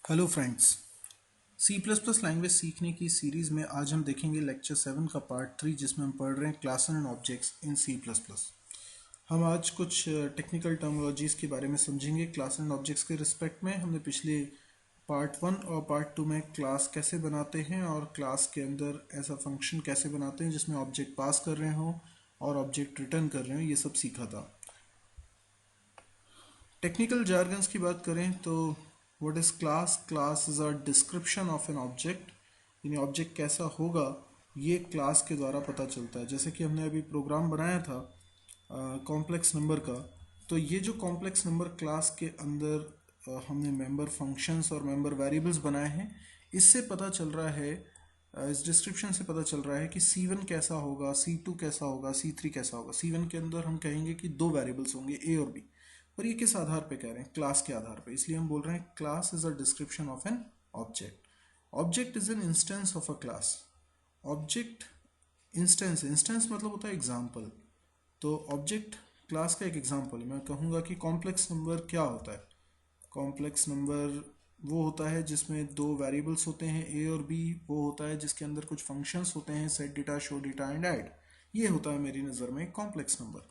Hello friends. C plus plus language सीखने की series में आज हम देखेंगे लेक्चर 7 का पार्ट 3, जिसमें हम पढ़ रहे हैं class and objects in C plus plus. हम आज कुछ टेक्निकल टर्मिनोलॉजीज़ के बारे में समझेंगे क्लास एंड ऑब्जेक्ट्स के रिस्पेक्ट में। हमने पिछले पार्ट 1 और पार्ट 2 में क्लास कैसे बनाते हैं और क्लास के अंदर ऐसा फंक्शन कैसे बनाते हैं जिसमें ऑब्जेक्ट पास कर रहे हों और ऑब्जेक्ट रिटर्न कर रहे हों, ये सब सीखा था। टेक्निकल जार्गन्स की बात करें तो what is class? Class is a description of an object, यानी ऑब्जेक्ट कैसा होगा ये क्लास के द्वारा पता चलता है। जैसे कि हमने अभी प्रोग्राम बनाया था कॉम्प्लेक्स नंबर का, तो ये जो कॉम्प्लेक्स नंबर क्लास के अंदर हमने मेंबर फंक्शंस और मेंबर वेरिएबल्स बनाए हैं, इससे पता चल रहा है, इस डिस्क्रिप्शन से पता चल रहा है कि C1 कैसा होगा, C2 कैसा होगा, C3 कैसा होगा। C1 के अंदर हम कहेंगे कि दो वेरिएबल्स होंगे A और B, और ये किस आधार पे कह रहे हैं? क्लास के आधार पे। इसलिए हम बोल रहे हैं class is a description of an object. Object is an instance of a class. Object instance, instance मतलब होता है एग्जाम्पल। तो ऑब्जेक्ट क्लास का एक एग्जाम्पल। मैं कहूँगा कि कॉम्प्लेक्स नंबर क्या होता है? कॉम्प्लेक्स नंबर वो होता है जिसमें दो वेरिएबल्स होते हैं ए और बी। वो होता है जिसके अंदर कुछ फंक्शंस होते हैं, set data, show data and add. ये होता है मेरी नज़र में कॉम्प्लेक्स नंबर।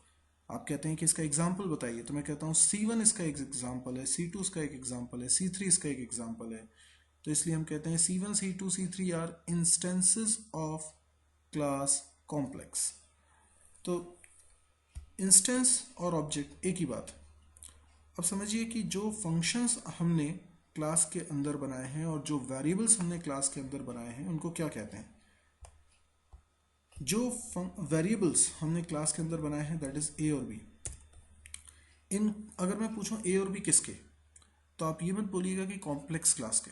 आप कहते हैं कि इसका एग्जाम्पल बताइए, तो मैं कहता हूँ C1 इसका एक एग्जाम्पल है, C2 इसका एक एग्जाम्पल है, C3 इसका एक एग्जाम्पल है। तो इसलिए हम कहते हैं C1, C2, C3 are instances of class complex. तो इंस्टेंस और ऑब्जेक्ट एक ही बात। अब समझिए कि जो फंक्शंस हमने क्लास के अंदर बनाए हैं और जो वेरिएबल्स हमने क्लास के अंदर बनाए हैं उनको क्या कहते हैं? जो वेरिएबल्स हमने क्लास के अंदर बनाए हैं दैट इज ए और बी। इन अगर मैं पूछूं ए और बी किसके, तो आप ये मत बोलिएगा कि कॉम्प्लेक्स क्लास के,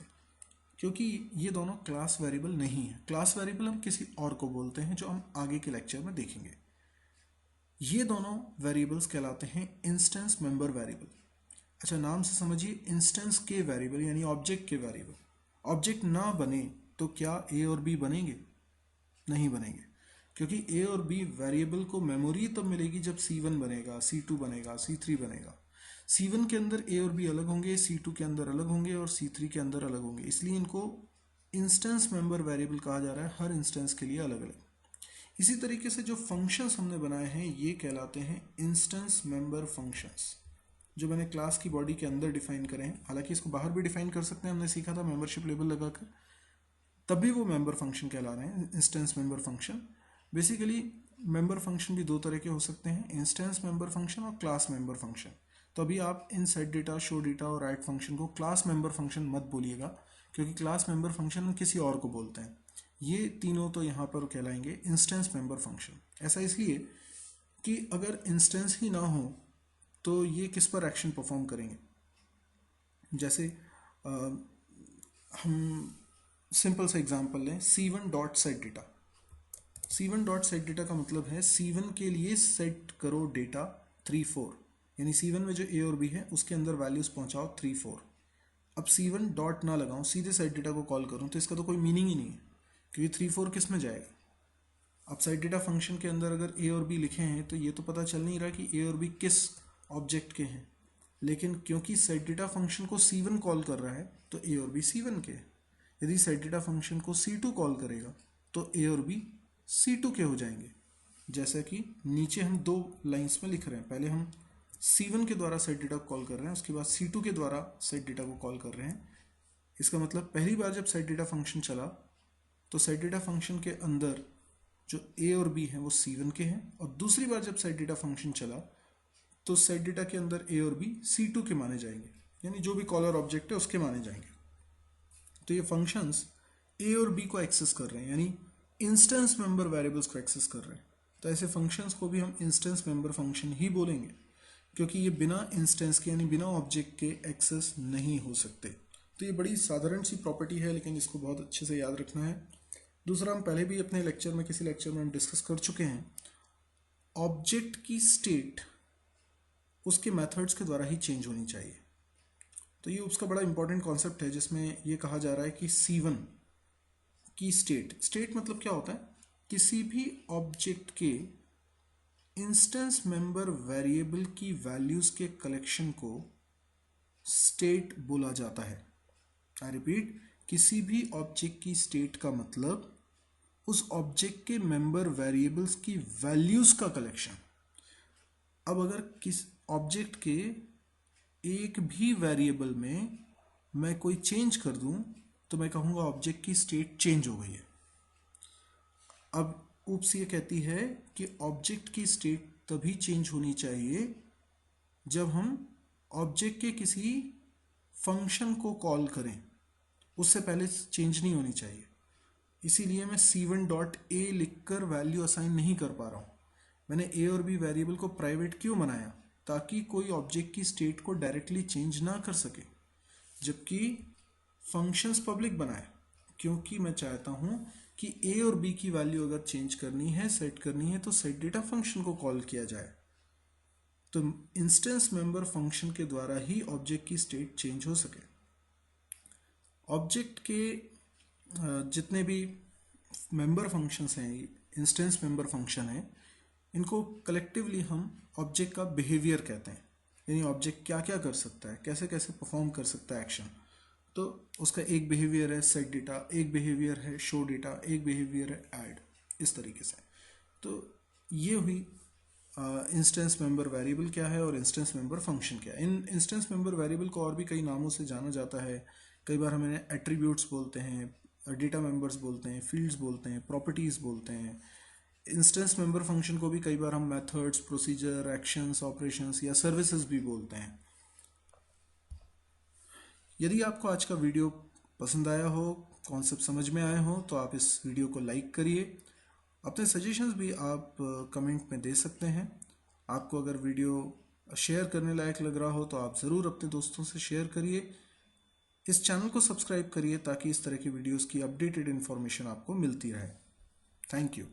क्योंकि ये दोनों क्लास वेरिएबल नहीं है। क्लास वेरिएबल हम किसी और को बोलते हैं जो हम आगे के लेक्चर में देखेंगे। ये दोनों वेरिएबल्स कहलाते हैं इंस्टेंस मेंबर वेरिएबल। अच्छा, नाम से समझिए, इंस्टेंस के वेरिएबल यानी ऑब्जेक्ट के वेरिएबल। ऑब्जेक्ट ना बने तो क्या ए और बी बनेंगे? नहीं बनेंगे, क्योंकि ए और बी वेरिएबल को मेमोरी तब मिलेगी जब C1 बनेगा, C2 बनेगा, C3 बनेगा। C1 के अंदर ए और बी अलग होंगे, C2 के अंदर अलग होंगे और C3 के अंदर अलग होंगे। इसलिए इनको इंस्टेंस मेंबर वेरिएबल कहा जा रहा है, हर इंस्टेंस के लिए अलग अलग। इसी तरीके से जो फंक्शंस हमने बनाए हैं ये कहलाते हैं इंस्टेंस मेंबर फंक्शंस, जो मैंने क्लास की बॉडी के अंदर डिफाइन करे हैं। हालांकि इसको बाहर भी डिफाइन कर सकते हैं, हमने सीखा था मेंबरशिप लेबल लगाकर, तब भी वो मेंबर फंक्शन कहला रहे हैं, instance member function. Basically member function भी दो तरह के हो सकते हैं, इंस्टेंस मेंबर फंक्शन और क्लास मेंबर फंक्शन। तो अभी आप इन सेट डेटा, शो डेटा और राइट फंक्शन को क्लास मेंबर फंक्शन मत बोलिएगा, क्योंकि क्लास मेंबर फंक्शन हम किसी और को बोलते हैं। ये तीनों तो यहाँ पर कहलाएंगे इंस्टेंस मेंबर फंक्शन। ऐसा इसलिए कि अगर इंस्टेंस ही ना हो तो ये किस पर एक्शन परफॉर्म करेंगे? जैसे हम सिंपल सा एग्जांपल लें, C1 dot set data. C1 dot set data का मतलब है C1 के लिए सेट करो डेटा 3 4, यानी C1 में जो ए और बी है उसके अंदर वैल्यूज पहुंचाओ 3 4। अब C1 डॉट ना लगाऊं, सीधे सेट डेटा को कॉल करूं, तो इसका तो कोई मीनिंग ही नहीं है, क्योंकि 3 4 किस में जाएगा? अब सेट डेटा फंक्शन के अंदर अगर ए और बी लिखे हैं तो ये तो पता चल नहीं रहा कि ए और बी किस ऑब्जेक्ट के हैं, लेकिन क्योंकि सेट डेटा फंक्शन को C1 कॉल कर रहा है तो ए और बी C1 के हैं। यदि सेट डेटा फंक्शन को C2 कॉल करेगा तो ए और बी C2 के हो जाएंगे। जैसा कि नीचे हम दो लाइंस में लिख रहे हैं, पहले हम C1 के द्वारा सेट डेटा को कॉल कर रहे हैं, उसके बाद C2 के द्वारा सेट डेटा को कॉल कर रहे हैं। इसका मतलब पहली बार जब सेट डेटा फंक्शन चला तो सेट डेटा फंक्शन के अंदर जो ए और बी हैं वो C1 के हैं, और दूसरी बार जब सेट डेटा फंक्शन चला तो सेट डेटा के अंदर ए और बी C2 के माने जाएंगे, यानी जो भी कॉलर ऑब्जेक्ट है उसके माने जाएंगे। तो ये फंक्शंस ए और बी को एक्सेस कर रहे हैं, यानी इंस्टेंस मेंबर वेरिएबल्स को एक्सेस कर रहे हैं। तो ऐसे फंक्शंस को भी हम इंस्टेंस मेंबर फंक्शन ही बोलेंगे, क्योंकि ये बिना इंस्टेंस के यानी बिना ऑब्जेक्ट के एक्सेस नहीं हो सकते। तो ये बड़ी साधारण सी प्रॉपर्टी है, लेकिन इसको बहुत अच्छे से याद रखना है। दूसरा, हम पहले भी अपने लेक्चर में किसी लेक्चर में हम डिस्कस कर चुके हैं, ऑब्जेक्ट की स्टेट उसके मेथड्स के द्वारा ही चेंज होनी चाहिए। तो ये उसका बड़ा इंपॉर्टेंट कॉन्सेप्ट है, जिसमें ये कहा जा रहा है कि C1 की स्टेट, स्टेट मतलब क्या होता है? किसी भी ऑब्जेक्ट के इंस्टेंस मेंबर वेरिएबल की वैल्यूज के कलेक्शन को स्टेट बोला जाता है। आई रिपीट, किसी भी ऑब्जेक्ट की स्टेट का मतलब उस ऑब्जेक्ट के मेंबर वेरिएबल्स की वैल्यूज का कलेक्शन। अब अगर किस ऑब्जेक्ट के एक भी वेरिएबल में मैं कोई चेंज कर दूं तो मैं कहूंगा ऑब्जेक्ट की स्टेट चेंज हो गई है। अब ऊप्स ये कहती है कि ऑब्जेक्ट की स्टेट तभी चेंज होनी चाहिए जब हम ऑब्जेक्ट के किसी फंक्शन को कॉल करें, उससे पहले चेंज नहीं होनी चाहिए। इसीलिए मैं c1 डॉट ए लिखकर वैल्यू असाइन नहीं कर पा रहा हूँ। मैंने ए और बी वेरिएबल को प्राइवेट क्यों बनाया? ताकि कोई ऑब्जेक्ट की स्टेट को डायरेक्टली चेंज ना कर सके, जबकि फंक्शंस पब्लिक बनाए, क्योंकि मैं चाहता हूँ कि ए और बी की वैल्यू अगर चेंज करनी है, सेट करनी है, तो सेट डेटा फंक्शन को कॉल किया जाए। तो इंस्टेंस मेंबर फंक्शन के द्वारा ही ऑब्जेक्ट की स्टेट चेंज हो सके। ऑब्जेक्ट के जितने भी मेंबर फंक्शंस हैं, इंस्टेंस मेंबर फंक्शन हैं, इनको कलेक्टिवली हम ऑब्जेक्ट का बिहेवियर कहते हैं। यानी ऑब्जेक्ट क्या क्या कर सकता है, कैसे कैसे परफॉर्म कर सकता है एक्शन। तो उसका एक बिहेवियर है सेट डेटा, एक बिहेवियर है शो डेटा, एक बिहेवियर है ऐड, इस तरीके से। तो ये हुई इंस्टेंस मेंबर वेरिएबल क्या है और इंस्टेंस मेंबर फंक्शन क्या है। इन इंस्टेंस मेंबर वेरिएबल को और भी कई नामों से जाना जाता है। कई बार हमें एट्रीब्यूट्स बोलते हैं, डेटा मेंबर्स बोलते हैं, फील्ड्स बोलते हैं, प्रॉपर्टीज़ बोलते हैं। इंस्टेंस मेंबर फंक्शन को भी कई बार हम मेथड्स, प्रोसीजर, एक्शंस, ऑपरेशंस या सर्विसेज भी बोलते हैं। यदि आपको आज का वीडियो पसंद आया हो, कॉन्सेप्ट समझ में आए हो, तो आप इस वीडियो को लाइक करिए। अपने सजेशंस भी आप कमेंट में दे सकते हैं। आपको अगर वीडियो शेयर करने लायक लग रहा हो तो आप ज़रूर अपने दोस्तों से शेयर करिए। इस चैनल को सब्सक्राइब करिए ताकि इस तरह की वीडियोस की अपडेटेड इन्फॉर्मेशन आपको मिलती रहे। Thank you.